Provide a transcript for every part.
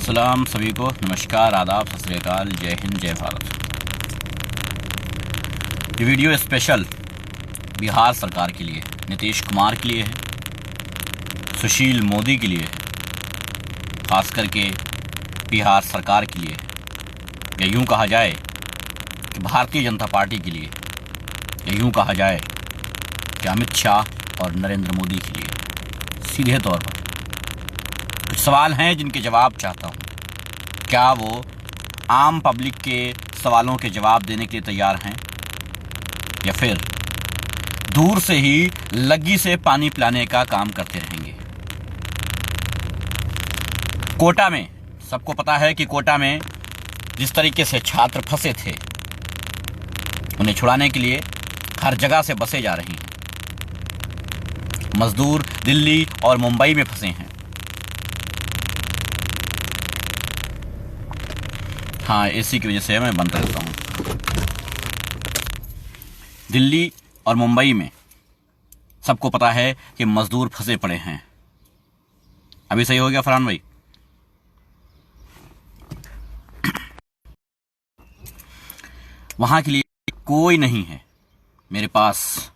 सलाम सभी को, नमस्कार, आदाब, सत श्री अकाल, जय हिंद, जय भारत। ये वीडियो स्पेशल बिहार सरकार के लिए, नीतीश कुमार के लिए है, सुशील मोदी के लिए है, खास करके बिहार सरकार के लिए है, या यूँ कहा जाए कि भारतीय जनता पार्टी के लिए, या यूँ कहा जाए कि अमित शाह और नरेंद्र मोदी के लिए। सीधे तौर पर कुछ सवाल हैं जिनके जवाब चाहता हूँ। क्या वो आम पब्लिक के सवालों के जवाब देने के लिए तैयार हैं, या फिर दूर से ही लग्गी से पानी पिलाने का काम करते रहेंगे? कोटा में सबको पता है कि कोटा में जिस तरीके से छात्र फंसे थे, उन्हें छुड़ाने के लिए हर जगह से बसें जा रही हैं। मजदूर दिल्ली और मुंबई में फंसे हैं। हाँ, एसी की वजह से मैं बंद कर देता हूँ। दिल्ली और मुंबई में सबको पता है कि मजदूर फंसे पड़े हैं। अभी सही हो गया फरहान भाई? वहां के लिए कोई नहीं है। मेरे पास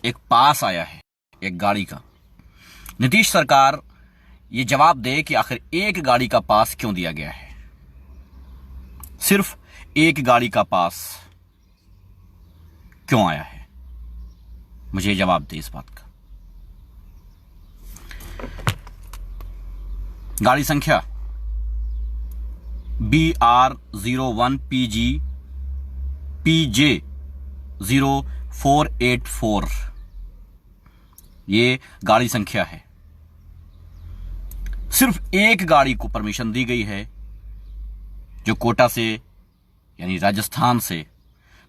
एक पास आया है, एक गाड़ी का। नीतीश सरकार ये जवाब दे कि आखिर एक गाड़ी का पास क्यों दिया गया है। सिर्फ एक गाड़ी का पास क्यों आया है? मुझे जवाब दे इस बात का। गाड़ी संख्या BR01PG PJ 0484, ये गाड़ी संख्या है। सिर्फ एक गाड़ी को परमिशन दी गई है जो कोटा से, यानी राजस्थान से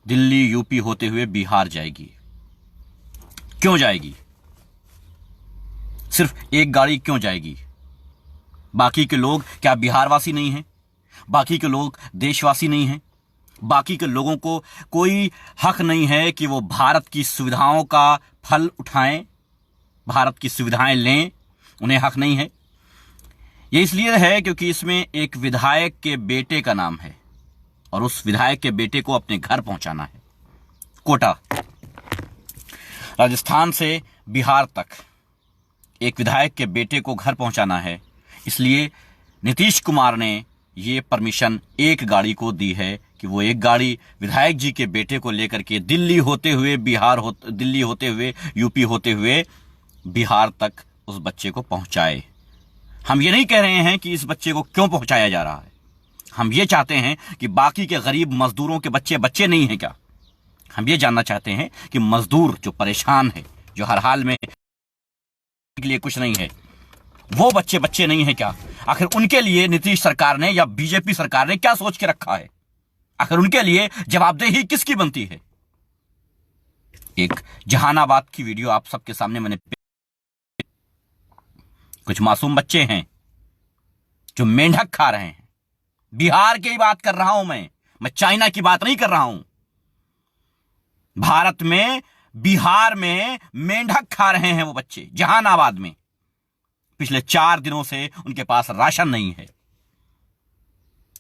दिल्ली यूपी होते हुए बिहार जाएगी। क्यों जाएगी? सिर्फ एक गाड़ी क्यों जाएगी? बाकी के लोग क्या बिहारवासी नहीं हैं? बाकी के लोग देशवासी नहीं हैं? बाकी के लोगों को कोई हक नहीं है कि वो भारत की सुविधाओं का फल उठाएं, भारत की सुविधाएं लें? उन्हें हक नहीं है। ये इसलिए है क्योंकि इसमें एक विधायक के बेटे का नाम है और उस विधायक के बेटे को अपने घर पहुंचाना है। कोटा, राजस्थान से बिहार तक एक विधायक के बेटे को घर पहुंचाना है। इसलिए नीतीश कुमार ने ये परमिशन एक गाड़ी को दी है कि वो एक गाड़ी विधायक जी के बेटे को लेकर के दिल्ली होते हुए दिल्ली होते हुए यूपी होते हुए बिहार तक उस बच्चे को पहुंचाए। हम ये नहीं कह रहे हैं कि इस बच्चे को क्यों पहुंचाया जा रहा है। हम ये चाहते हैं कि बाकी के गरीब मजदूरों के बच्चे नहीं हैं क्या? हम ये जानना चाहते हैं कि मजदूर जो परेशान है, जो हर हाल में के लिए कुछ नहीं है, वो बच्चे नहीं हैं क्या? आखिर उनके लिए नीतीश सरकार ने या बीजेपी सरकार ने क्या सोच के रखा है? आखिर उनके लिए जवाबदेही किसकी बनती है? एक जहानाबाद की वीडियो आप सबके सामने मैंने, कुछ मासूम बच्चे हैं जो मेंढक खा रहे हैं। बिहार की बात कर रहा हूं मैं चाइना की बात नहीं कर रहा हूं। भारत में, बिहार में मेंढक खा रहे हैं वो बच्चे, जहानाबाद में। पिछले 4 दिनों से उनके पास राशन नहीं है।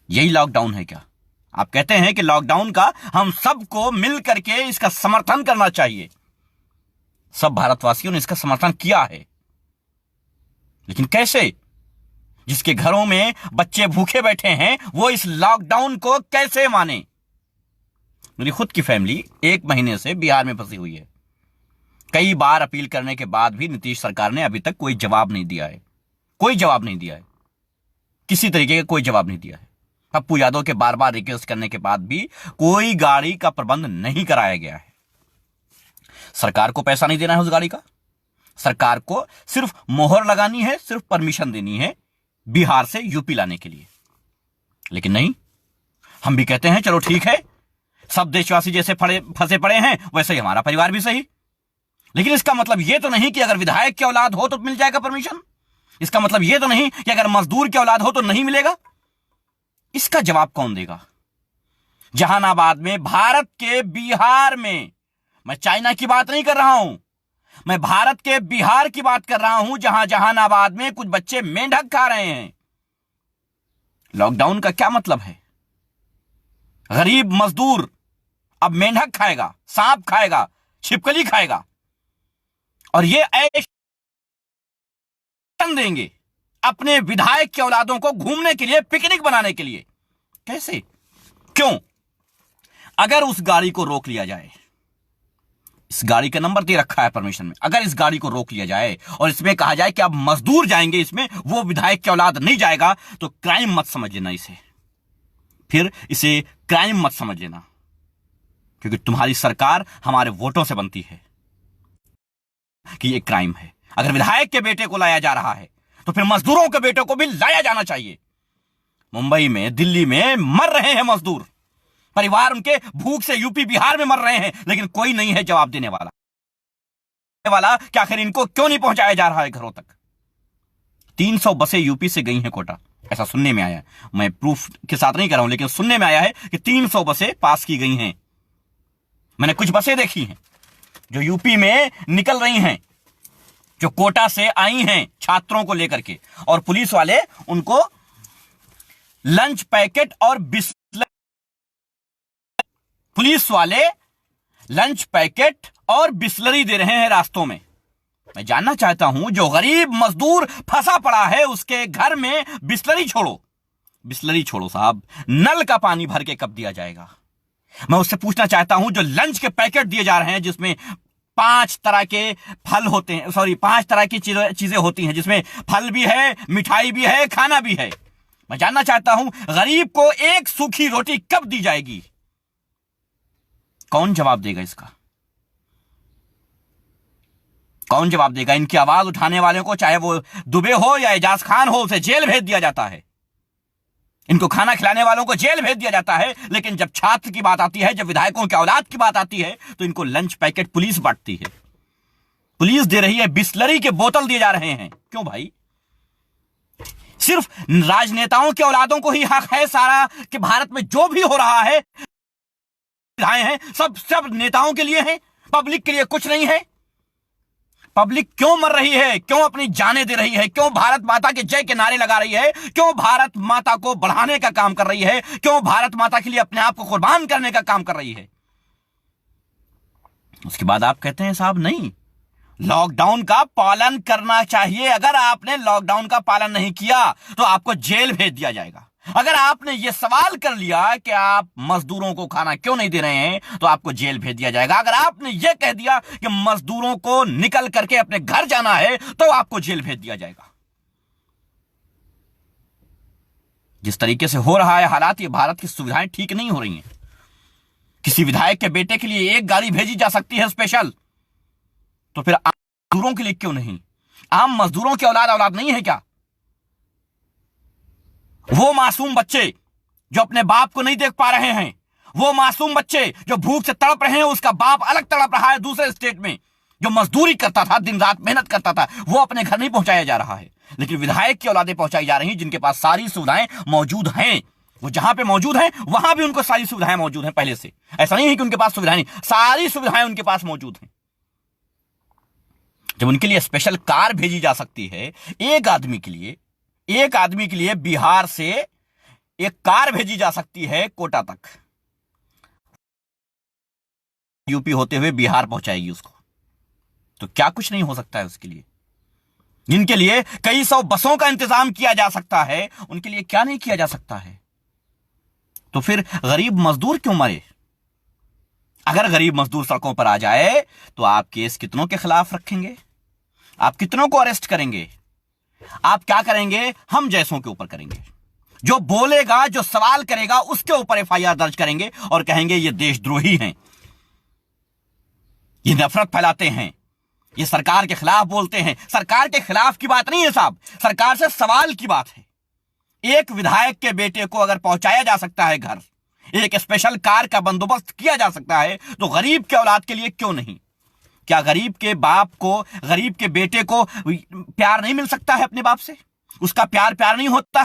यही लॉकडाउन है क्या? आप कहते हैं कि लॉकडाउन का हम सबको मिल करके इसका समर्थन करना चाहिए। सब भारतवासियों ने इसका समर्थन किया है, लेकिन कैसे? जिसके घरों में बच्चे भूखे बैठे हैं, वो इस लॉकडाउन को कैसे माने? मेरी खुद की फैमिली 1 महीने से बिहार में फंसी हुई है। कई बार अपील करने के बाद भी नीतीश सरकार ने अभी तक कोई जवाब नहीं दिया है। कोई जवाब नहीं दिया है, किसी तरीके का कोई जवाब नहीं दिया है। पप्पू यादव के बार बार रिक्वेस्ट करने के बाद भी कोई गाड़ी का प्रबंध नहीं कराया गया है। सरकार को पैसा नहीं देना है उस गाड़ी का। सरकार को सिर्फ मोहर लगानी है, सिर्फ परमिशन देनी है बिहार से यूपी लाने के लिए। लेकिन नहीं, हम भी कहते हैं चलो ठीक है, सब देशवासी जैसे फंसे पड़े हैं वैसे ही हमारा परिवार भी सही। लेकिन इसका मतलब यह तो नहीं कि अगर विधायक की औलाद हो तो मिल जाएगा परमिशन। इसका मतलब यह तो नहीं कि अगर मजदूर की औलाद हो तो नहीं मिलेगा। इसका जवाब कौन देगा? जहानाबाद में, भारत के बिहार में, मैं चाइना की बात नहीं कर रहा हूं, मैं भारत के बिहार की बात कर रहा हूं, जहां जहानाबाद में कुछ बच्चे मेंढक खा रहे हैं। लॉकडाउन का क्या मतलब है? गरीब मजदूर अब मेंढक खाएगा, सांप खाएगा, छिपकली खाएगा, और ये ऐश देंगे अपने विधायक की औलादों को घूमने के लिए, पिकनिक बनाने के लिए। कैसे? क्यों? अगर उस गाड़ी को रोक लिया जाए, इस गाड़ी का नंबर दे रखा है परमिशन में, अगर इस गाड़ी को रोक लिया जाए और इसमें कहा जाए कि अब मजदूर जाएंगे इसमें, वो विधायक की औलाद नहीं जाएगा, तो क्राइम मत समझ लेना इसे। फिर इसे क्राइम मत समझ लेना, क्योंकि तुम्हारी सरकार हमारे वोटों से बनती है कि ये क्राइम है। अगर विधायक के बेटे को लाया जा रहा है तो फिर मजदूरों के बेटों को भी लाया जाना चाहिए। मुंबई में, दिल्ली में मर रहे हैं मजदूर, परिवार उनके भूख से यूपी बिहार में मर रहे हैं, लेकिन कोई नहीं है जवाब देने वाला कि आखिर इनको क्यों नहीं पहुंचाया जा रहा है घरों तक। 300 बसें यूपी से गई हैं कोटा, ऐसा सुनने में आया है। मैं प्रूफ के साथ नहीं कर रहा हूं, लेकिन सुनने में आया है कि 300 बसें पास की गई हैं। मैंने कुछ बसें देखी हैं जो यूपी में निकल रही हैं, जो कोटा से आई हैं छात्रों को लेकर के, और पुलिस वाले उनको लंच पैकेट और बिस्लरी, पुलिस वाले लंच पैकेट और बिस्लरी दे रहे हैं रास्तों में। मैं जानना चाहता हूं, जो गरीब मजदूर फंसा पड़ा है उसके घर में बिस्लरी छोड़ो साहब, नल का पानी भर के कब दिया जाएगा? मैं उससे पूछना चाहता हूं, जो लंच के पैकेट दिए जा रहे हैं जिसमें 5 तरह के फल होते हैं, 5 तरह की चीजें होती हैं, जिसमें फल भी है, मिठाई भी है, खाना भी है, मैं जानना चाहता हूं गरीब को एक सूखी रोटी कब दी जाएगी? कौन जवाब देगा इसका? कौन जवाब देगा? इनकी आवाज उठाने वाले को, चाहे वो दुबे हो या एजाज खान हो, उसे जेल भेज दिया जाता है। इनको खाना खिलाने वालों को जेल भेज दिया जाता है, लेकिन जब छात्र की बात आती है, जब विधायकों की औलाद की बात आती है, तो इनको लंच पैकेट पुलिस बांटती है, पुलिस दे रही है, बिस्लरी के बोतल दिए जा रहे हैं। क्यों भाई? सिर्फ राजनेताओं के औलादों को ही हक है सारा कि भारत में जो भी हो रहा है हैं सब नेताओं के लिए है, पब्लिक के लिए कुछ नहीं है? पब्लिक क्यों मर रही है? क्यों अपनी जानें दे रही है? क्यों भारत माता के जय के नारे लगा रही है? क्यों भारत माता को बढ़ाने का काम कर रही है? क्यों भारत माता के लिए अपने आप को कुर्बान करने का काम कर रही है? उसके बाद आप कहते हैं साहब नहीं, लॉकडाउन का पालन करना चाहिए। अगर आपने लॉकडाउन का पालन नहीं किया तो आपको जेल भेज दिया जाएगा। अगर आपने यह सवाल कर लिया कि आप मजदूरों को खाना क्यों नहीं दे रहे हैं, तो आपको जेल भेज दिया जाएगा। अगर आपने यह कह दिया कि मजदूरों को निकल करके अपने घर जाना है, तो आपको जेल भेज दिया जाएगा। जिस तरीके से हो रहा है हालात, ये भारत की सुविधाएं ठीक नहीं हो रही हैं। किसी विधायक के बेटे के लिए एक गाड़ी भेजी जा सकती है स्पेशल, तो फिर आम मजदूरों के लिए क्यों नहीं? आम मजदूरों की औलाद नहीं है क्या? वो मासूम बच्चे जो अपने बाप को नहीं देख पा रहे हैं, वो मासूम बच्चे जो भूख से तड़प रहे हैं, उसका बाप अलग तड़प रहा है दूसरे स्टेट में, जो मजदूरी करता था, दिन रात मेहनत करता था, वो अपने घर नहीं पहुंचाया जा रहा है, लेकिन विधायक की औलादें पहुंचाई जा रही हैं जिनके पास सारी सुविधाएं मौजूद हैं। वो जहां पे मौजूद हैं वहां भी उनको सारी सुविधाएं मौजूद हैं पहले से। ऐसा नहीं है कि उनके पास सुविधाएं नहीं, सारी सुविधाएं उनके पास मौजूद हैं। जब उनके लिए स्पेशल कार भेजी जा सकती है, एक आदमी के लिए बिहार से एक कार भेजी जा सकती है कोटा तक, यूपी होते हुए बिहार पहुंचाएगी उसको, तो क्या कुछ नहीं हो सकता है उसके लिए? जिनके लिए कई 100 बसों का इंतजाम किया जा सकता है, उनके लिए क्या नहीं किया जा सकता है? तो फिर गरीब मजदूर क्यों मरे? अगर गरीब मजदूर सड़कों पर आ जाए तो आप केस कितनों के खिलाफ रखेंगे? आप कितनों को अरेस्ट करेंगे? आप क्या करेंगे? हम जैसों के ऊपर करेंगे। जो बोलेगा, जो सवाल करेगा, उसके ऊपर एफआईआर दर्ज करेंगे और कहेंगे ये देशद्रोही हैं, ये नफरत फैलाते हैं, ये सरकार के खिलाफ बोलते हैं। सरकार के खिलाफ की बात नहीं है साहब, सरकार से सवाल की बात है। एक विधायक के बेटे को अगर पहुंचाया जा सकता है घर, एक स्पेशल कार का बंदोबस्त किया जा सकता है, तो गरीब के औलाद के लिए क्यों नहीं? क्या गरीब के बाप को, गरीब के बेटे को प्यार नहीं मिल सकता है अपने बाप से? उसका प्यार नहीं होता?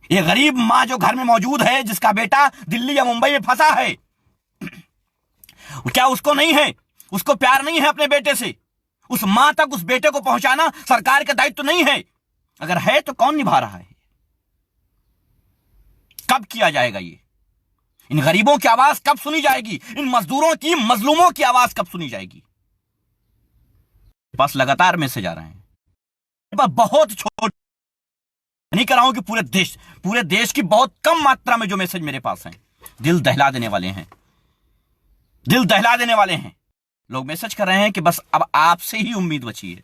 ये गरीब मां जो घर में मौजूद है, जिसका बेटा दिल्ली या मुंबई में फंसा है, क्या उसको नहीं है? उसको प्यार नहीं है अपने बेटे से? उस मां तक उस बेटे को पहुंचाना सरकार का दायित्व नहीं है? अगर है तो कौन निभा रहा है? कब किया जाएगा ये? इन गरीबों की आवाज कब सुनी जाएगी? इन मजदूरों की, मजलूमों की आवाज कब सुनी जाएगी? बस लगातार मैसेज आ रहे हैं, बहुत छोटे, नहीं कर रहा हूं कि पूरे देश की बहुत कम मात्रा में जो मैसेज मेरे पास हैं, दिल दहला देने वाले हैं, दिल दहला देने वाले हैं। लोग मैसेज कर रहे हैं कि बस अब आपसे ही उम्मीद बची है,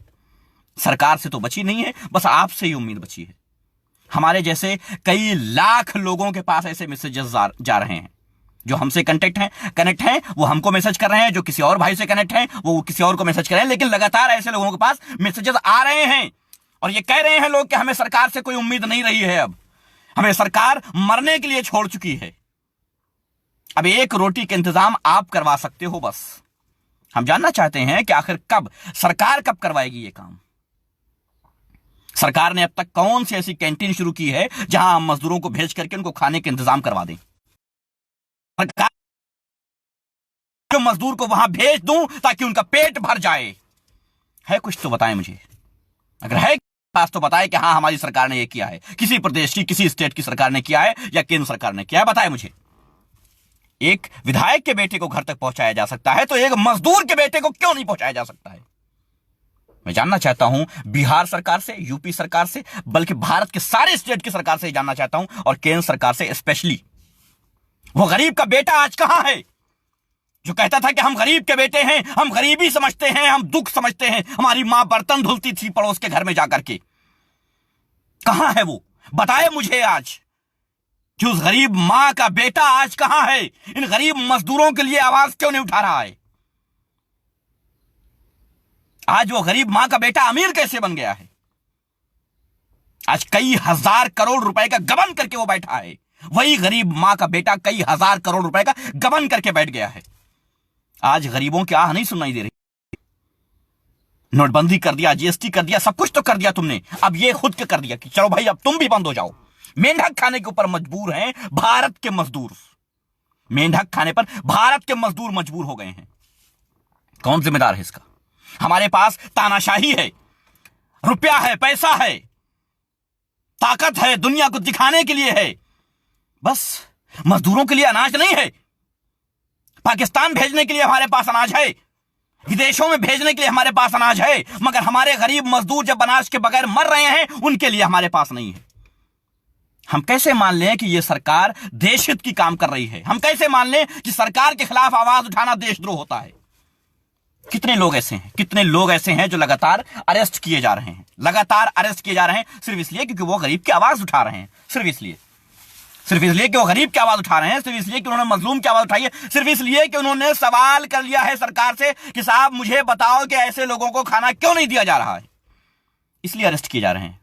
सरकार से तो बची नहीं है, बस आपसे ही उम्मीद बची है। हमारे जैसे कई लाख लोगों के पास ऐसे मैसेजेस जा रहे हैं, जो हमसे कनेक्ट हैं वो हमको मैसेज कर रहे हैं, जो किसी और भाई से कनेक्ट हैं वो किसी और को मैसेज कर रहे हैं, लेकिन लगातार ऐसे लोगों के पास मैसेजेस आ रहे हैं और ये कह रहे हैं लोग कि हमें सरकार से कोई उम्मीद नहीं रही है, अब हमें सरकार मरने के लिए छोड़ चुकी है, अब एक रोटी का इंतजाम आप करवा सकते हो बस। हम जानना चाहते हैं कि आखिर सरकार कब करवाएगी ये काम? सरकार ने अब तक कौन सी ऐसी कैंटीन शुरू की है जहां हम मजदूरों को भेज करके उनको खाने का इंतजाम करवा दें? सरकार जो मजदूर को वहां भेज दूं ताकि उनका पेट भर जाए, है कुछ तो बताएं मुझे। अगर है खास तो बताएं कि हाँ हमारी सरकार ने यह किया है, किसी प्रदेश की, किसी स्टेट की सरकार ने किया है या केंद्र सरकार ने किया है, बताएं मुझे। एक विधायक के बेटे को घर तक पहुंचाया जा सकता है तो एक मजदूर के बेटे को क्यों नहीं पहुंचाया जा सकता है? मैं जानना चाहता हूं बिहार सरकार से, यूपी सरकार से, बल्कि भारत के सारे स्टेट की सरकार से जानना चाहता हूं, और केंद्र सरकार से स्पेशली। वो गरीब का बेटा आज कहां है जो कहता था कि हम गरीब के बेटे हैं, हम गरीबी समझते हैं, हम दुख समझते हैं, हमारी मां बर्तन धुलती थी पड़ोस के घर में जाकर के? कहां है वो? बताए मुझे आज कि उस गरीब मां का बेटा आज कहां है? इन गरीब मजदूरों के लिए आवाज क्यों नहीं उठा रहा है? आज वो गरीब मां का बेटा अमीर कैसे बन गया है? आज कई हजार करोड़ रुपए का गबन करके वो बैठा है। वही गरीब मां का बेटा कई हजार करोड़ रुपए का गबन करके बैठ गया है। आज गरीबों की आह नहीं सुनाई दे रही। नोटबंदी कर दिया, जीएसटी कर दिया, सब कुछ तो कर दिया तुमने, अब ये खुद के कर दिया कि चलो भाई अब तुम भी बंद हो जाओ। मेंढक खाने के ऊपर मजबूर हैं भारत के मजदूर, मेंढक खाने पर भारत के मजदूर मजबूर हो गए हैं। कौन जिम्मेदार है इसका? हमारे पास तानाशाही है, रुपया है, पैसा है, ताकत है, दुनिया को दिखाने के लिए है, बस मजदूरों के लिए अनाज नहीं है। पाकिस्तान भेजने के लिए हमारे पास अनाज है, विदेशों में भेजने के लिए हमारे पास अनाज है, मगर हमारे गरीब मजदूर जब अनाज के बगैर मर रहे हैं उनके लिए हमारे पास नहीं है। हम कैसे मान लें कि यह सरकार देशहित की काम कर रही है? हम कैसे मान लें कि सरकार के खिलाफ आवाज उठाना देशद्रोह होता है? कितने लोग ऐसे हैं जो लगातार अरेस्ट किए जा रहे हैं, लगातार अरेस्ट किए जा रहे हैं सिर्फ इसलिए क्योंकि वो गरीब की आवाज उठा रहे हैं, सिर्फ इसलिए कि वो गरीब की आवाज उठा रहे हैं, सिर्फ इसलिए कि उन्होंने मजलूम की आवाज उठाई है, सिर्फ इसलिए कि उन्होंने सवाल कर लिया है सरकार से कि साहब मुझे बताओ कि ऐसे लोगों को खाना क्यों नहीं दिया जा रहा है, इसलिए अरेस्ट किए जा रहे हैं।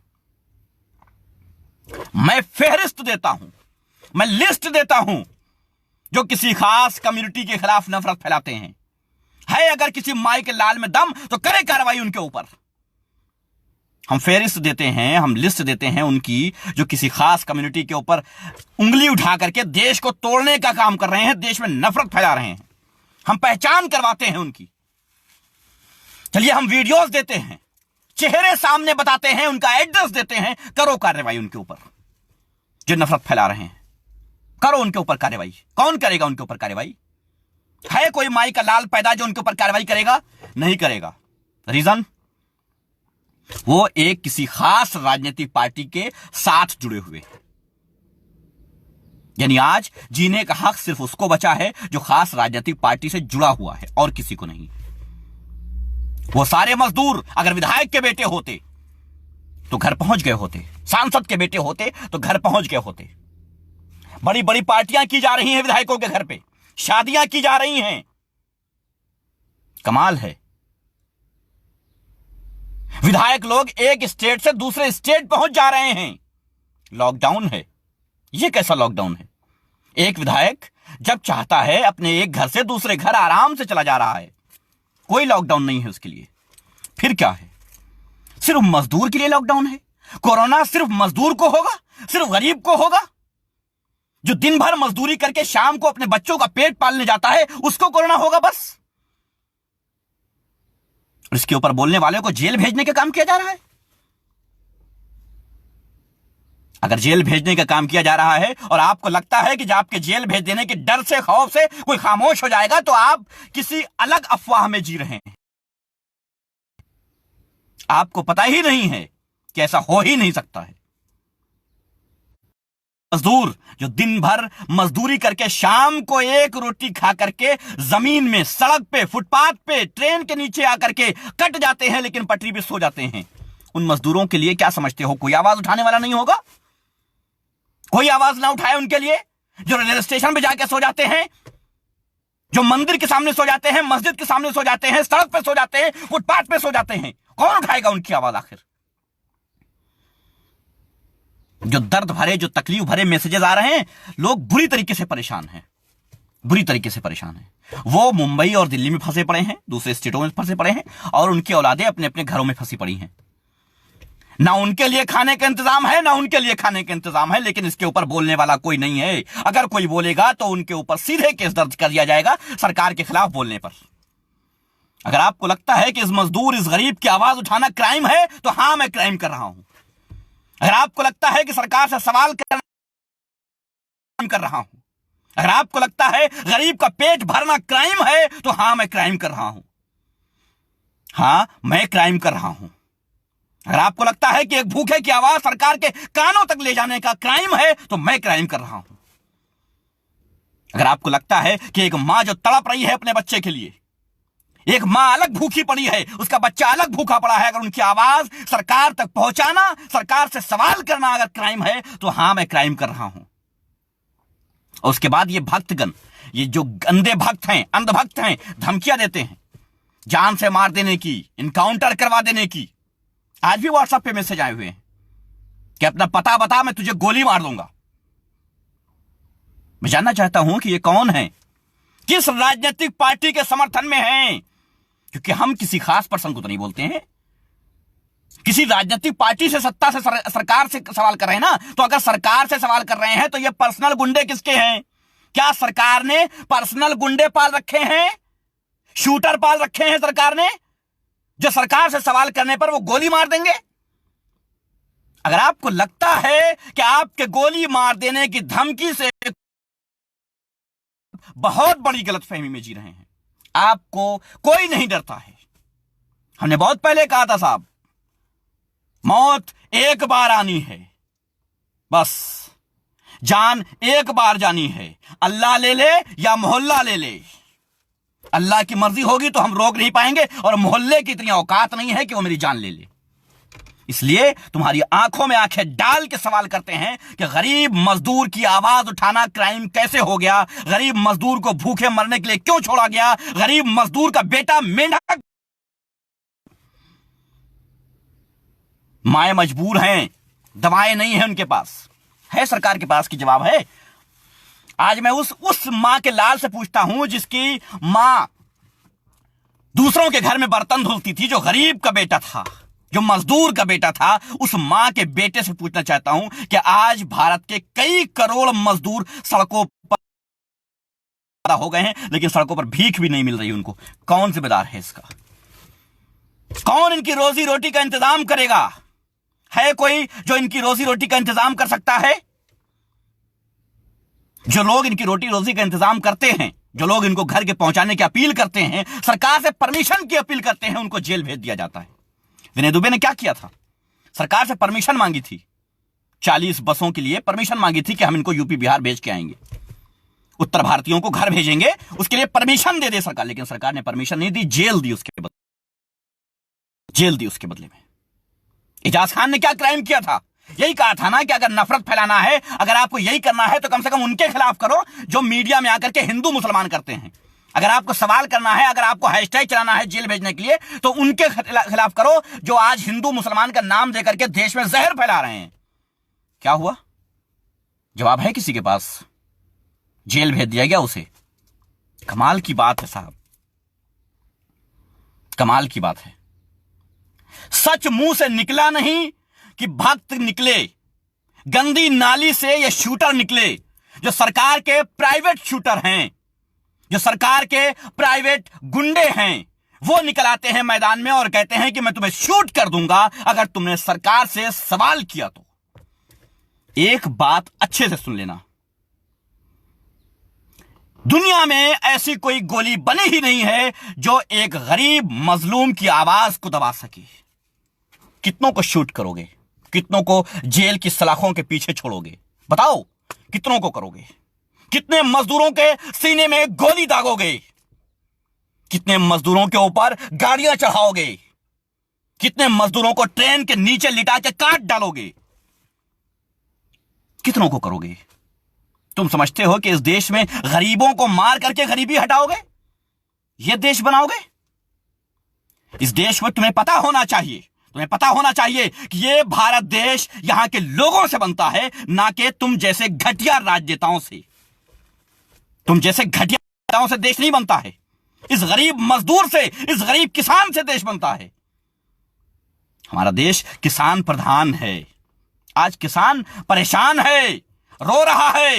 मैं फेहरिस्त देता हूं, मैं लिस्ट देता हूं जो किसी खास कम्युनिटी के खिलाफ नफरत फैलाते हैं। है अगर किसी माई के लाल में दम तो करे कार्रवाई उनके ऊपर। हम फेहरिस्त देते हैं, हम लिस्ट देते हैं उनकी जो किसी खास कम्युनिटी के ऊपर उंगली उठा करके देश को तोड़ने का काम कर रहे हैं, देश में नफरत फैला रहे हैं। हम पहचान करवाते हैं उनकी। चलिए हम वीडियोस देते हैं, चेहरे सामने बताते हैं, उनका एड्रेस देते हैं, करो कार्रवाई उनके ऊपर जो नफरत फैला रहे हैं, करो उनके ऊपर कार्रवाई। कौन करेगा उनके ऊपर कार्रवाई? है कोई माई का लाल पैदा जो उनके ऊपर कार्रवाई करेगा? नहीं करेगा। रीजन? वो एक किसी खास राजनीतिक पार्टी के साथ जुड़े हुए, यानी आज जीने का हक सिर्फ उसको बचा है जो खास राजनीतिक पार्टी से जुड़ा हुआ है और किसी को नहीं। वो सारे मजदूर अगर विधायक के बेटे होते तो घर पहुंच गए होते, सांसद के बेटे होते तो घर पहुंच गए होते। बड़ी बड़ी पार्टियां की जा रही हैं विधायकों के घर पे, शादियां की जा रही हैं। कमाल है, विधायक लोग एक स्टेट से दूसरे स्टेट पहुंच जा रहे हैं। लॉकडाउन है, यह कैसा लॉकडाउन है? एक विधायक जब चाहता है अपने एक घर से दूसरे घर आराम से चला जा रहा है, कोई लॉकडाउन नहीं है उसके लिए। फिर क्या है? सिर्फ मजदूर के लिए लॉकडाउन है? कोरोना सिर्फ मजदूर को होगा, सिर्फ गरीब को होगा? जो दिन भर मजदूरी करके शाम को अपने बच्चों का पेट पालने जाता है उसको कोरोना होगा बस? इसके ऊपर बोलने वाले को जेल भेजने का काम किया जा रहा है। अगर जेल भेजने का काम किया जा रहा है और आपको लगता है कि जब आपके जेल भेज देने के डर से, खौफ से कोई खामोश हो जाएगा, तो आप किसी अलग अफवाह में जी रहे हैं। आपको पता ही नहीं है कि ऐसा हो ही नहीं सकता है। मजदूर जो दिन भर मजदूरी करके शाम को एक रोटी खा करके जमीन में, सड़क पे, फुटपाथ पे, ट्रेन के नीचे आकर के कट जाते हैं, लेकिन पटरी पे सो जाते हैं, उन मजदूरों के लिए क्या समझते हो? कोई आवाज उठाने वाला नहीं होगा? कोई आवाज ना उठाए उनके लिए? जो रेलवे स्टेशन पे जाके सो जाते हैं, जो मंदिर के सामने सो जाते हैं, मस्जिद के सामने सो जाते हैं, सड़क पे सो जाते हैं, फुटपाथ पे सो जाते हैं, कौन उठाएगा उनकी आवाज आखिर? जो दर्द भरे, जो तकलीफ भरे मैसेजेस आ रहे हैं, लोग बुरी तरीके से परेशान हैं, बुरी तरीके से परेशान हैं। वो मुंबई और दिल्ली में फंसे पड़े हैं, दूसरे स्टेटों में फंसे पड़े हैं, और उनकी औलादें अपने अपने घरों में फंसी पड़ी हैं। ना उनके लिए खाने का इंतजाम है, ना उनके लिए खाने का इंतजाम है, लेकिन इसके ऊपर बोलने वाला कोई नहीं है। अगर कोई बोलेगा तो उनके ऊपर सीधे केस दर्ज कर दिया जाएगा सरकार के खिलाफ बोलने पर। अगर आपको लगता है कि इस मजदूर, इस गरीब की आवाज उठाना क्राइम है, तो हां, मैं क्राइम कर रहा हूं। अगर आपको लगता है कि सरकार से सवाल कर रहा हूं, अगर आपको लगता है गरीब का पेट भरना क्राइम है, तो हां, मैं क्राइम कर रहा हूं। हां, मैं क्राइम कर रहा हूं। अगर आपको लगता है कि एक भूखे की आवाज सरकार के कानों तक ले जाने का क्राइम है, तो मैं क्राइम कर रहा हूं। अगर आपको लगता है कि एक मां जो तड़प रही है अपने बच्चे के लिए, एक मां अलग भूखी पड़ी है, उसका बच्चा अलग भूखा पड़ा है, अगर उनकी आवाज सरकार तक पहुंचाना, सरकार से सवाल करना अगर क्राइम है, तो हां, मैं क्राइम कर रहा हूं। और उसके बाद ये भक्तगण, ये जो गंदे भक्त हैं, अंधभक्त हैं, धमकियां देते हैं जान से मार देने की, इनकाउंटर करवा देने की। आज भी व्हाट्सएप पे मैसेज आए हुए हैं कि अपना पता बता, मैं तुझे गोली मार दूंगा। मैं जानना चाहता हूं कि ये कौन है, किस राजनीतिक पार्टी के समर्थन में हैं, क्योंकि हम किसी खास पर्सन को तो नहीं बोलते हैं। किसी राजनीतिक पार्टी से, सत्ता से, सरकार से सवाल कर रहे हैं ना, तो अगर सरकार से सवाल कर रहे हैं तो ये पर्सनल गुंडे किसके हैं? क्या सरकार ने पर्सनल गुंडे पाल रखे हैं, शूटर पाल रखे हैं सरकार ने, जो सरकार से सवाल करने पर वो गोली मार देंगे? अगर आपको लगता है कि आपके गोली मार देने की धमकी से बहुत बड़ी गलतफहमी में जी रहे हैं, आपको कोई नहीं डरता है। हमने बहुत पहले कहा था साहब, मौत एक बार आनी है, बस जान एक बार जानी है। अल्लाह ले ले या मोहल्ला ले ले, अल्लाह की मर्जी होगी तो हम रोक नहीं पाएंगे, और मोहल्ले की इतनी औकात नहीं है कि वो मेरी जान ले ले। इसलिए तुम्हारी आंखों में आंखें डाल के सवाल करते हैं कि गरीब मजदूर की आवाज उठाना क्राइम कैसे हो गया? गरीब मजदूर को भूखे मरने के लिए क्यों छोड़ा गया? गरीब मजदूर का बेटा मेंढक, माए मजबूर हैं, दवाएं नहीं है उनके पास, है सरकार के पास की जवाब है? आज मैं उस मां के लाल से पूछता हूं जिसकी मां दूसरों के घर में बर्तन धुलती थी, जो गरीब का बेटा था, जो मजदूर का बेटा था, उस मां के बेटे से पूछना चाहता हूं कि आज भारत के कई करोड़ मजदूर सड़कों पर हो गए हैं, लेकिन सड़कों पर भीख भी नहीं मिल रही उनको। कौन जिम्मेदार है इसका? कौन इनकी रोजी रोटी का इंतजाम करेगा? है कोई जो इनकी रोजी रोटी का इंतजाम कर सकता है? जो लोग इनकी रोटी रोजी का इंतजाम करते हैं, जो लोग इनको घर के पहुंचाने की अपील करते हैं, सरकार से परमिशन की अपील करते हैं, उनको जेल भेज दिया जाता है। विनय दुबे ने क्या किया था? सरकार से परमिशन मांगी थी, 40 बसों के लिए परमिशन मांगी थी कि हम इनको यूपी बिहार भेज के आएंगे, उत्तर भारतीयों को घर भेजेंगे, उसके लिए परमिशन दे सरकार, लेकिन सरकार ने परमिशन नहीं दी, जेल दी उसके बदले, जेल दी उसके बदले में। एजाज खान ने क्या क्राइम किया था? यही कहा था ना कि अगर नफरत फैलाना है, अगर आपको यही करना है, तो कम से कम उनके खिलाफ करो जो मीडिया में आकर के हिंदू मुसलमान करते हैं। अगर आपको सवाल करना है, अगर आपको हैशटैग चलाना है जेल भेजने के लिए, तो उनके खिलाफ करो जो आज हिंदू मुसलमान का नाम देकर के देश में जहर फैला रहे हैं। क्या हुआ? जवाब है किसी के पास? जेल भेज दिया गया उसे। कमाल की बात है साहब, कमाल की बात है। सच मुंह से निकला नहीं कि भक्त निकले, गंदी नाली से ये शूटर निकले, जो सरकार के प्राइवेट शूटर हैं, जो सरकार के प्राइवेट गुंडे हैं, वो निकल आते हैं मैदान में और कहते हैं कि मैं तुम्हें शूट कर दूंगा अगर तुमने सरकार से सवाल किया तो। एक बात अच्छे से सुन लेना, दुनिया में ऐसी कोई गोली बनी ही नहीं है जो एक गरीब मजलूम की आवाज को दबा सके। कितनों को शूट करोगे, कितनों को जेल की सलाखों के पीछे छोड़ोगे, बताओ कितनों को करोगे? कितने मजदूरों के सीने में गोली दागोगे? कितने मजदूरों के ऊपर गाड़ियां चढ़ाओगे? कितने मजदूरों को ट्रेन के नीचे लिटा के काट डालोगे? कितनों को करोगे? तुम समझते हो कि इस देश में गरीबों को मार करके गरीबी हटाओगे? यह देश बनाओगे? इस देश में तुम्हें पता होना चाहिए, तुम्हें पता होना चाहिए कि यह भारत देश यहां के लोगों से बनता है, ना कि तुम जैसे घटिया राजनेताओं से। तुम जैसे घटिया राजनेताओं से देश नहीं बनता है। इस गरीब मजदूर से, इस गरीब किसान से देश बनता है। हमारा देश किसान प्रधान है। आज किसान परेशान है, रो रहा है,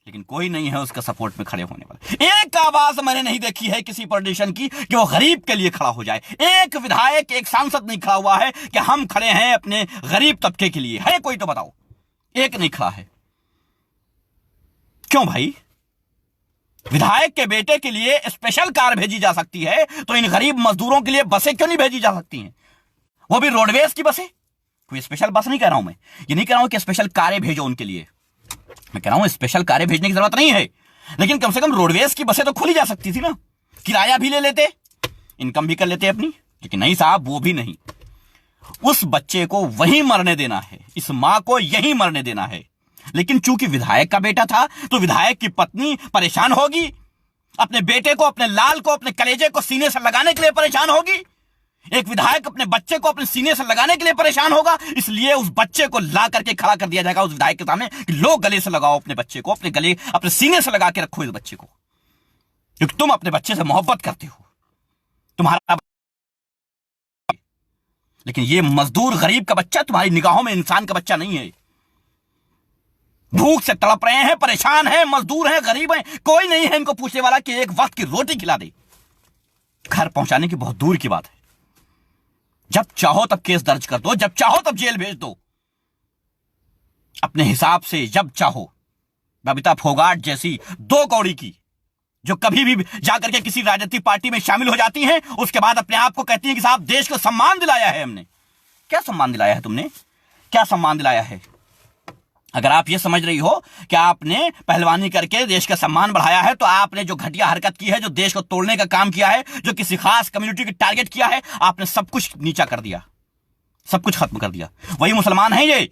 लेकिन कोई नहीं है उसका सपोर्ट में खड़े होने वाला। एक आवाज मैंने नहीं देखी है किसी पॉलिटिशियन की कि वो गरीब के लिए खड़ा हो जाए। एक विधायक, एक सांसद नहीं खड़ा हुआ है कि हम खड़े हैं अपने गरीब तबके के लिए। है कोई तो बताओ? एक नहीं खड़ा है। क्यों भाई? विधायक के बेटे के लिए स्पेशल कार भेजी जा सकती है, तो इन गरीब मजदूरों के लिए बसें क्यों नहीं भेजी जा सकती हैं? वो भी रोडवेज की बसें। कोई स्पेशल बस नहीं कह रहा हूं मैं, ये नहीं कह रहा हूं कि स्पेशल कारें भेजो उनके लिए। मैं कह रहा हूं स्पेशल कारें भेजने की जरूरत नहीं है, लेकिन कम से कम रोडवेज की बसें तो खुली जा सकती थी ना। किराया भी ले लेते, इनकम भी कर लेते अपनी। लेकिन नहीं साहब, वो भी नहीं। उस बच्चे को वहीं मरने देना है, इस मां को यहीं मरने देना है। लेकिन चूंकि विधायक का बेटा था, तो विधायक की पत्नी परेशान होगी, अपने बेटे को, अपने लाल को, अपने कलेजे को सीने से लगाने के लिए परेशान होगी। एक विधायक अपने बच्चे को अपने सीने से लगाने के लिए परेशान होगा, इसलिए उस बच्चे को ला करके खड़ा कर दिया जाएगा उस विधायक के सामने कि लो गले से लगाओ अपने बच्चे को, अपने गले, अपने सीने से लगा के रखो इस बच्चे को, क्योंकि तुम अपने बच्चे से मोहब्बत करते हो, तुम्हारा। लेकिन ये मजदूर गरीब का बच्चा तुम्हारी निगाहों में इंसान का बच्चा नहीं है। भूख से तड़प रहे हैं, परेशान हैं, मजदूर हैं, गरीब हैं, कोई नहीं है इनको पूछने वाला कि एक वक्त की रोटी खिला दे। घर पहुंचाने की बहुत दूर की बात है। जब चाहो तब केस दर्ज कर दो, जब चाहो तब जेल भेज दो, अपने हिसाब से जब चाहो। बबीता फोगाट जैसी दो कौड़ी की, जो कभी भी जाकर के किसी राजनीतिक पार्टी में शामिल हो जाती हैं, उसके बाद अपने आप को कहती हैं कि साहब देश को सम्मान दिलाया है हमने। क्या सम्मान दिलाया है तुमने? क्या सम्मान दिलाया है? अगर आप ये समझ रही हो कि आपने पहलवानी करके देश का सम्मान बढ़ाया है, तो आपने जो घटिया हरकत की है, जो देश को तोड़ने का काम किया है, जो किसी खास कम्युनिटी को टारगेट किया है, आपने सब कुछ नीचा कर दिया, सब कुछ खत्म कर दिया। वही मुसलमान हैं ये,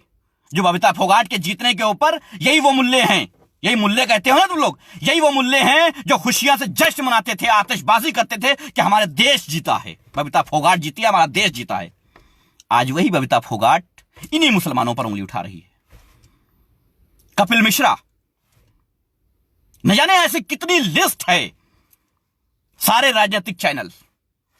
जो बबीता फोगाट के जीतने के ऊपर यही वो मुल्ले हैं, यही मुल्ले कहते हो ना तुम लोग, यही वो मुल्ले हैं जो खुशियां से जश्न मनाते थे, आतिशबाजी करते थे कि हमारे देश जीता है, बबीता फोगाट जीती है, हमारा देश जीता है। आज वही बबीता फोगाट इन्हीं मुसलमानों पर उंगली उठा रही है। कपिल मिश्रा, न जाने ऐसी कितनी लिस्ट है, सारे राजनीतिक चैनल,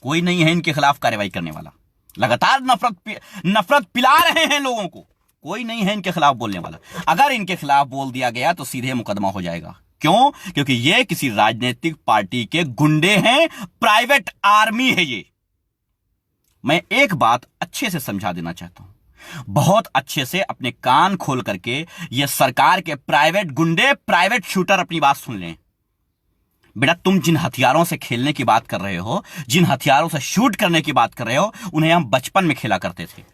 कोई नहीं है इनके खिलाफ कार्रवाई करने वाला। लगातार नफरत पिला रहे हैं लोगों को, कोई नहीं है इनके खिलाफ बोलने वाला। अगर इनके खिलाफ बोल दिया गया तो सीधे मुकदमा हो जाएगा। क्यों? क्योंकि ये किसी राजनीतिक पार्टी के गुंडे हैं, प्राइवेट आर्मी है ये। मैं एक बात अच्छे से समझा देना चाहता हूं, बहुत अच्छे से अपने कान खोल करके ये सरकार के प्राइवेट गुंडे, प्राइवेट शूटर अपनी बात सुन लें। बेटा, तुम जिन हथियारों से खेलने की बात कर रहे हो, जिन हथियारों से शूट करने की बात कर रहे हो, उन्हें हम बचपन में खेला करते थे।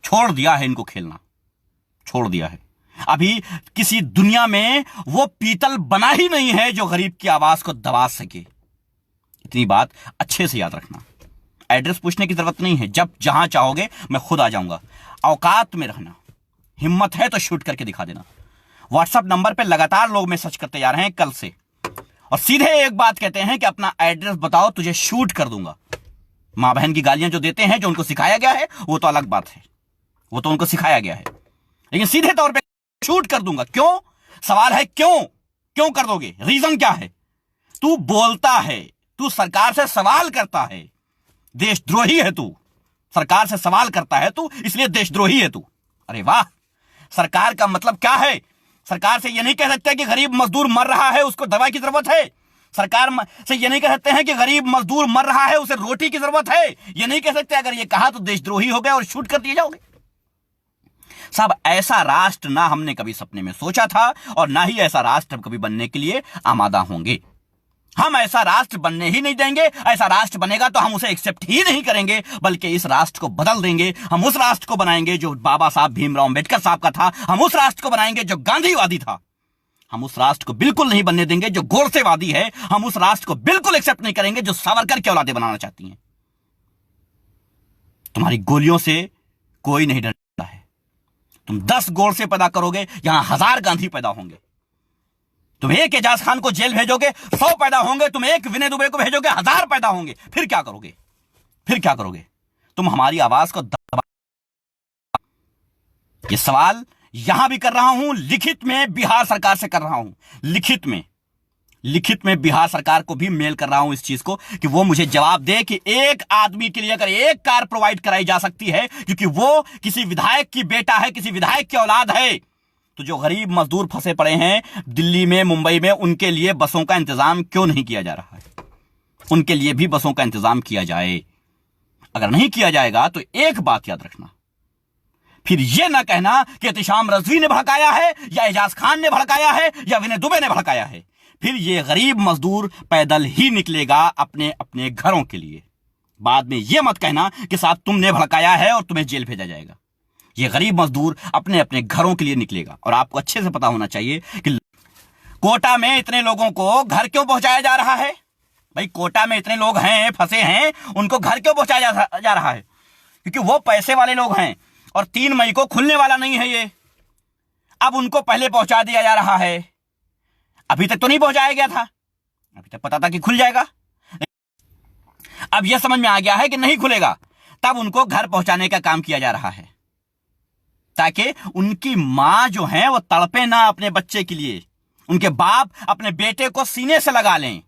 छोड़ दिया है इनको खेलना, छोड़ दिया है। अभी किसी दुनिया में वो पीतल बना ही नहीं है जो गरीब की आवाज को दबा सके। इतनी बात अच्छे से याद रखना। एड्रेस पूछने की जरूरत नहीं है, जब जहां चाहोगे मैं खुद आ जाऊंगा। औकात में रहना, हिम्मत है तो शूट करके दिखा देना। व्हाट्सएप नंबर पे लगातार लोग मैसेज करते जा रहे हैं कल से, और सीधे एक बात कहते हैं कि अपना एड्रेस बताओ, तुझे शूट कर दूंगा। मां बहन की गालियां जो देते हैं, जो उनको सिखाया गया है, वो तो अलग बात है, वो तो उनको सिखाया गया है, लेकिन सीधे तौर पे शूट कर दूंगा। क्यों? सवाल है क्यों? क्यों कर दोगे? रीजन क्या है? तू बोलता है, तू सरकार से सवाल करता है, देशद्रोही है तू, सरकार से सवाल करता है तू, इसलिए देशद्रोही है तू। अरे वाह! सरकार का मतलब क्या है? सरकार से यह नहीं कह सकते कि गरीब मजदूर मर रहा है, उसको दवा की जरूरत है। सरकार से यह नहीं कह सकते हैं कि गरीब मजदूर मर रहा है, उसे रोटी की जरूरत है। यह नहीं कह सकते। अगर यह कहा तो देशद्रोही हो गए और शूट कर दिए जाओगे। साहब ऐसा राष्ट्र ना हमने कभी सपने में सोचा था और ना ही ऐसा राष्ट्र कभी बनने के लिए आमादा होंगे। हम ऐसा राष्ट्र बनने ही नहीं देंगे। ऐसा राष्ट्र बनेगा तो हम उसे एक्सेप्ट ही नहीं करेंगे, बल्कि इस राष्ट्र को बदल देंगे। हम उस राष्ट्र को बनाएंगे जो बाबा साहब भीमराव अंबेडकर साहब का था। हम उस राष्ट्र को बनाएंगे जो गांधीवादी था। हम उस राष्ट्र को बिल्कुल नहीं बनने देंगे जो गोडसेवादी है। हम उस राष्ट्र को बिल्कुल एक्सेप्ट नहीं करेंगे जो सावरकर की औलादे बनाना चाहती हैं। तुम्हारी गोलियों से कोई नहीं डरता है। तुम 10 गोडसे पैदा करोगे, यहां 1000 गांधी पैदा होंगे। तुम एक एजाज खान को जेल भेजोगे, 100 पैदा होंगे। तुम एक विनय दुबे को भेजोगे, 1000 पैदा होंगे। फिर क्या करोगे? फिर क्या करोगे? तुम हमारी आवाज को दबा। ये सवाल यहां भी कर रहा हूं, लिखित में बिहार सरकार से कर रहा हूं। लिखित में बिहार सरकार को भी मेल कर रहा हूं इस चीज को कि वो मुझे जवाब दे कि एक आदमी के लिए अगर एक कार प्रोवाइड कराई जा सकती है क्योंकि वो किसी विधायक की बेटा है, किसी विधायक की औलाद है, तो जो गरीब मजदूर फंसे पड़े हैं दिल्ली में, मुंबई में, उनके लिए बसों का इंतजाम क्यों नहीं किया जा रहा है? उनके लिए भी बसों का इंतजाम किया जाए। अगर नहीं किया जाएगा तो एक बात याद रखना, फिर यह ना कहना कि एहतेशाम रजवी ने भड़काया है या एजाज खान ने भड़काया है या विनय दुबे ने भड़काया है। फिर यह गरीब मजदूर पैदल ही निकलेगा अपने अपने घरों के लिए। बाद में यह मत कहना कि साहब तुमने भड़काया है और तुम्हें जेल भेजा जाएगा। यह गरीब मजदूर अपने अपने घरों के लिए निकलेगा। और आपको अच्छे से पता होना चाहिए कि कोटा में इतने लोगों को घर क्यों पहुंचाया जा रहा है। भाई कोटा में इतने लोग हैं, फंसे हैं, उनको घर क्यों पहुंचाया जा रहा है? क्योंकि वो पैसे वाले लोग हैं और 3 मई को खुलने वाला नहीं है ये। अब उनको पहले पहुंचा दिया जा रहा है। अभी तक तो नहीं पहुंचाया गया था, अभी तक पता था कि खुल जाएगा। अब यह समझ में आ गया है कि नहीं खुलेगा, तब उनको घर पहुंचाने का काम किया जा रहा है ताकि उनकी मां जो है वो तड़पे ना अपने बच्चे के लिए। उनके बाप अपने बेटे को सीने से लगा लें,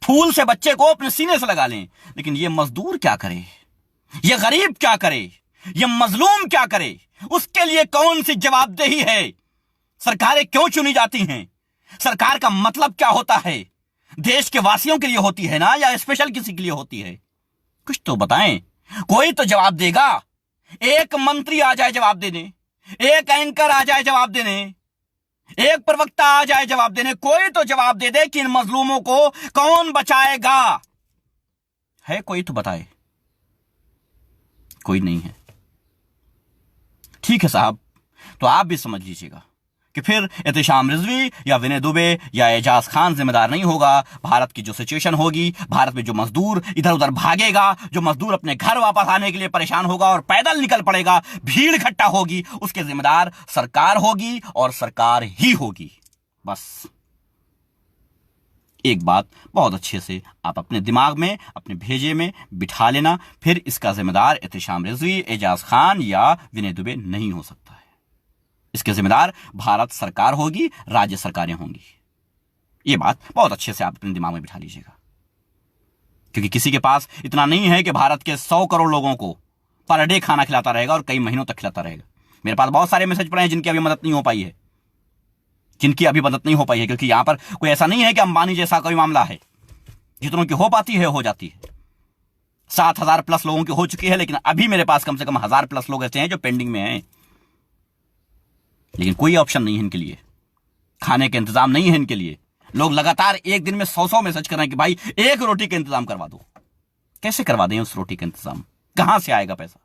फूल से बच्चे को अपने सीने से लगा लें। लेकिन ये मजदूर क्या करे, ये गरीब क्या करे, ये मजलूम क्या करे? उसके लिए कौन सी जवाबदेही है? सरकारें क्यों चुनी जाती हैं? सरकार का मतलब क्या होता है? देश के वासियों के लिए होती है ना, या स्पेशल किसी के लिए होती है? कुछ तो बताएं। कोई तो जवाब देगा। एक मंत्री आ जाए जवाब देने, एक एंकर आ जाए जवाब देने, एक प्रवक्ता आ जाए जवाब देने। कोई तो जवाब दे दे कि इन मजलूमों को कौन बचाएगा? है कोई तो बताए। कोई नहीं है। ठीक है साहब, तो आप भी समझ लीजिएगा कि फिर एहतेशाम रिजवी या विनय दुबे या एजाज खान जिम्मेदार नहीं होगा। भारत की जो सिचुएशन होगी, भारत में जो मजदूर इधर उधर भागेगा, जो मजदूर अपने घर वापस आने के लिए परेशान होगा और पैदल निकल पड़ेगा, भीड़ इकट्ठा होगी, उसके जिम्मेदार सरकार होगी और सरकार ही होगी। बस एक बात बहुत अच्छे से आप अपने दिमाग में, अपने भेजे में बिठा लेना। फिर इसका जिम्मेदार एहतेशाम रिजवी, एजाज खान या विनय दुबे नहीं हो सकता है। इसके जिम्मेदार भारत सरकार होगी, राज्य सरकारें होंगी। यह बात बहुत अच्छे से आप अपने दिमाग में बिठा लीजिएगा, क्योंकि किसी के पास इतना नहीं है कि भारत के 100 करोड़ लोगों को पर डे खाना खिलाता रहेगा और कई महीनों तक खिलाता रहेगा। मेरे पास बहुत सारे मैसेज पड़े हैं जिनकी अभी मदद नहीं हो पाई है, क्योंकि यहां पर कोई ऐसा नहीं है कि अंबानी जैसा कोई मामला है। जितनों की हो पाती है हो जाती है। 7,000 प्लस लोगों की हो चुकी है, लेकिन अभी मेरे पास कम से कम 1000 प्लस लोग ऐसे हैं जो पेंडिंग में हैं। लेकिन कोई ऑप्शन नहीं है इनके लिए, खाने का इंतजाम नहीं है इनके लिए। लोग लगातार एक दिन में 100 मैसेज कर रहे हैं कि भाई एक रोटी का इंतजाम करवा दो। कैसे करवा दें उस रोटी का इंतजाम? कहां से आएगा पैसा?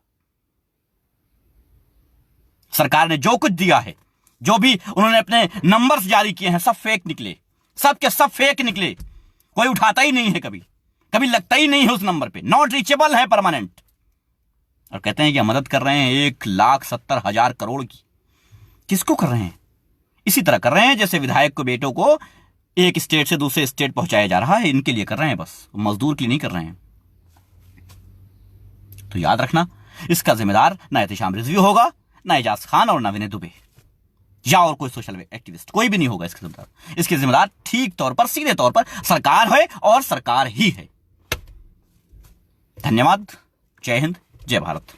सरकार ने जो कुछ दिया है, जो भी उन्होंने अपने नंबर्स जारी किए हैं, सब फेक निकले, सब के सब फेक निकले। कोई उठाता ही नहीं है, कभी लगता ही नहीं है उस नंबर पे। नॉट रीचेबल है परमानेंट। और कहते हैं कि मदद कर रहे हैं 1,70,000 करोड़ की। किसको कर रहे हैं? इसी तरह कर रहे हैं जैसे विधायक को, बेटों को एक स्टेट से दूसरे स्टेट पहुंचाया जा रहा है। इनके लिए कर रहे हैं, बस मजदूर के लिए नहीं कर रहे हैं। तो याद रखना, इसका जिम्मेदार ना एहतेशाम रिजवी होगा, ना एजाज खान और ना विनय दुबे या और कोई सोशल एक्टिविस्ट, कोई भी नहीं होगा इसके जिम्मेदार। इसके जिम्मेदार ठीक तौर पर, सीधे तौर पर सरकार है और सरकार ही है। धन्यवाद। जय हिंद, जय भारत।